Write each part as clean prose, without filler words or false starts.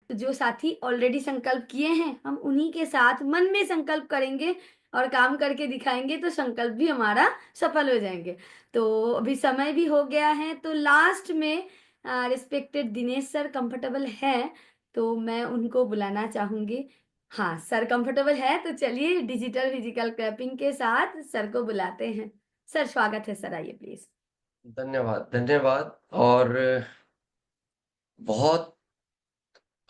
तो जो साथी ऑलरेडी संकल्प किए हैं, हम उन्हीं के साथ मन में संकल्प करेंगे और काम करके दिखाएंगे, तो संकल्प भी हमारा सफल हो जाएंगे। तो अभी समय भी हो गया है, तो लास्ट में रिस्पेक्टेड दिनेश सर कंफर्टेबल है, तो मैं उनको बुलाना चाहूंगी। हाँ, सर कंफर्टेबल है, तो चलिए डिजिटल फिजिकल क्लैपिंग के साथ सर को बुलाते हैं। सर, स्वागत है सर, आइए प्लीज। धन्यवाद, धन्यवाद। और बहुत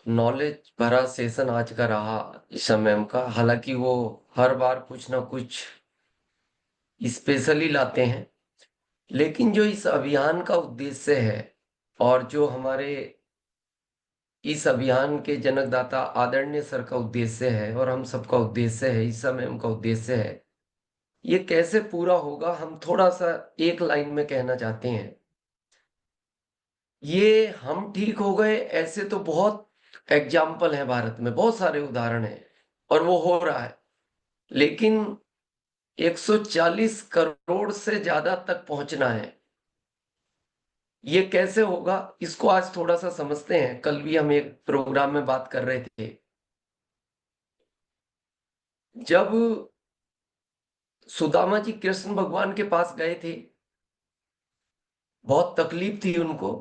नॉलेज भरा सेशन आज का रहा ईशा मैम का। हालांकि वो हर बार कुछ ना कुछ स्पेशली लाते हैं, लेकिन जो इस अभियान का उद्देश्य है और जो हमारे इस अभियान के जनकदाता आदरणीय सर का उद्देश्य है और हम सबका उद्देश्य है, ईशा मैम का उद्देश्य है, ये कैसे पूरा होगा हम थोड़ा सा एक लाइन में कहना चाहते हैं। ये हम ठीक हो गए ऐसे तो बहुत एग्जाम्पल है, भारत में बहुत सारे उदाहरण हैं और वो हो रहा है, लेकिन 140 करोड़ से ज्यादा तक पहुंचना है। ये कैसे होगा, इसको आज थोड़ा सा समझते हैं। कल भी हम एक प्रोग्राम में बात कर रहे थे। जब सुदामा जी कृष्ण भगवान के पास गए थे, बहुत तकलीफ थी उनको,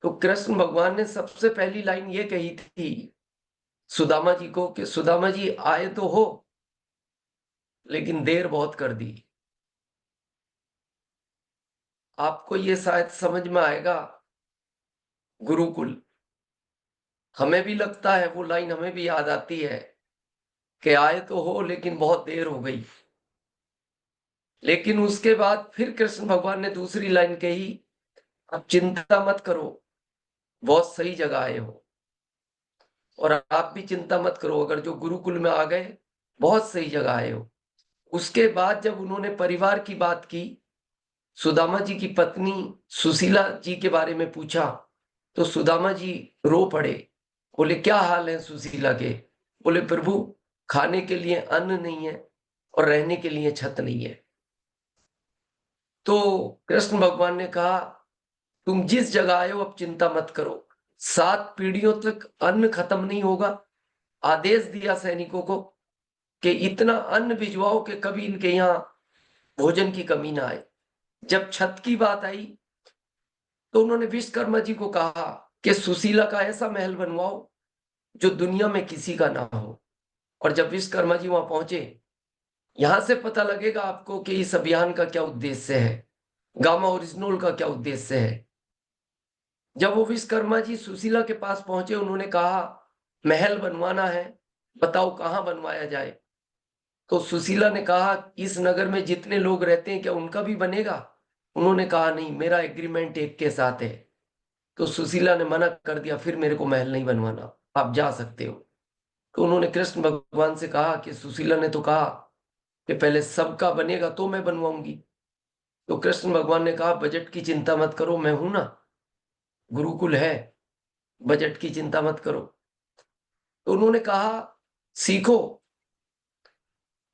तो कृष्ण भगवान ने सबसे पहली लाइन ये कही थी सुदामा जी को कि सुदामा जी आए तो हो, लेकिन देर बहुत कर दी। आपको ये शायद समझ में आएगा। गुरुकुल, हमें भी लगता है, वो लाइन हमें भी याद आती है कि आए तो हो लेकिन बहुत देर हो गई। लेकिन उसके बाद फिर कृष्ण भगवान ने दूसरी लाइन कही, अब चिंता मत करो, बहुत सही जगह आए हो। और आप भी चिंता मत करो, अगर जो गुरुकुल में आ गए, बहुत सही जगह आए हो। उसके बाद जब उन्होंने परिवार की बात की, सुदामा जी की पत्नी सुशीला जी के बारे में पूछा, तो सुदामा जी रो पड़े। बोले क्या हाल है सुशीला के? बोले प्रभु, खाने के लिए अन्न नहीं है और रहने के लिए छत नहीं है। तो कृष्ण भगवान ने कहा तुम जिस जगह आए हो अब चिंता मत करो, 7 पीढ़ियों तक अन्न खत्म नहीं होगा। आदेश दिया सैनिकों को कि इतना अन्न भिजवाओ कि कभी इनके यहाँ भोजन की कमी ना आए। जब छत की बात आई, तो उन्होंने विश्वकर्मा जी को कहा कि सुशीला का ऐसा महल बनवाओ जो दुनिया में किसी का ना हो। और जब विश्वकर्मा जी वहां पहुंचे, यहां से पता लगेगा आपको कि इस अभियान का क्या उद्देश्य है, गामा ओरिजिनल का क्या उद्देश्य है। जब वो विश्वकर्मा जी सुशीला के पास पहुंचे, उन्होंने कहा महल बनवाना है, बताओ कहां बनवाया जाए। तो सुशीला ने कहा इस नगर में जितने लोग रहते हैं क्या उनका भी बनेगा? उन्होंने कहा नहीं, मेरा एग्रीमेंट एक के साथ है। तो सुशीला ने मना कर दिया, फिर मेरे को महल नहीं बनवाना, आप जा सकते हो। तो उन्होंने कृष्ण भगवान से कहा कि सुशीला ने तो कहा कि पहले सबका बनेगा तो मैं बनवाऊंगी। तो कृष्ण भगवान ने कहा बजट की चिंता मत करो, मैं हूं ना, गुरुकुल है, बजट की चिंता मत करो। तो उन्होंने कहा सीखो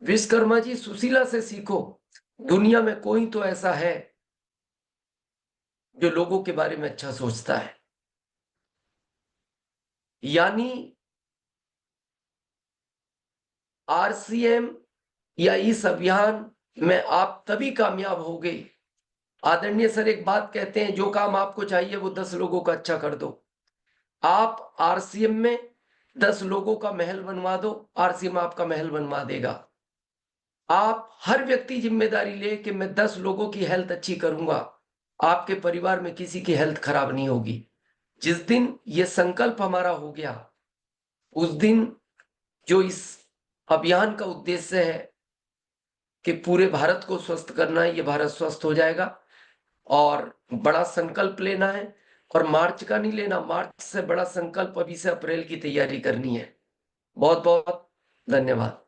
विश्वकर्मा जी, सुशीला से सीखो। दुनिया में कोई तो ऐसा है जो लोगों के बारे में अच्छा सोचता है। यानी आरसीएम या इस अभियान में आप तभी कामयाब होगे। आदरणीय सर एक बात कहते हैं, जो काम आपको चाहिए वो 10 लोगों का अच्छा कर दो। आप आरसीएम में 10 लोगों का महल बनवा दो, आरसीएम आपका महल बनवा देगा। आप हर व्यक्ति जिम्मेदारी ले कि मैं 10 लोगों की हेल्थ अच्छी करूंगा, आपके परिवार में किसी की हेल्थ खराब नहीं होगी। जिस दिन ये संकल्प हमारा हो गया, उस दिन जो इस अभियान का उद्देश्य है कि पूरे भारत को स्वस्थ करना है, ये भारत स्वस्थ हो जाएगा। और बड़ा संकल्प लेना है, और मार्च का नहीं लेना, मार्च से बड़ा संकल्प अभी से अप्रैल की तैयारी करनी है। बहुत बहुत धन्यवाद।